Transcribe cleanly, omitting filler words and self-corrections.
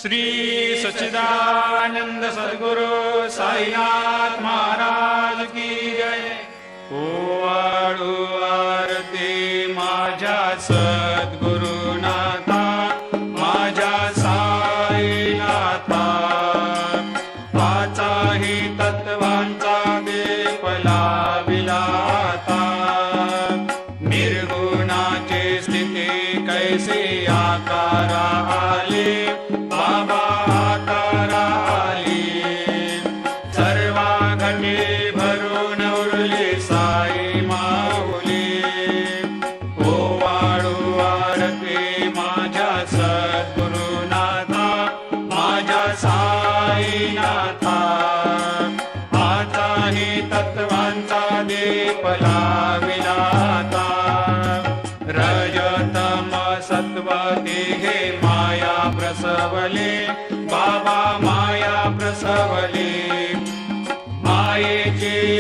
श्री सच्चिदानंद सद्गुरु साईनाथ महाराज की जय। ओवाळू आरती माझ्या सद्गुरुनाथा, माझ्या साईनाथा, पाचाही तत्वांचा दीप लाविला आता। निर्गुणाची स्थिती कैसी आकारा आली, बाबा आकारा आली। सर्वा घटी भरून उरली साई माऊली। ओवाळू आरती माझ्या सद्गुरुनाथा, माझ्या साईनाथा, आताही तत्वांचा दीप लाविला आता। रजतम सत्व तिघे माया प्रसवली, बाबा माया प्रसवली। मायेची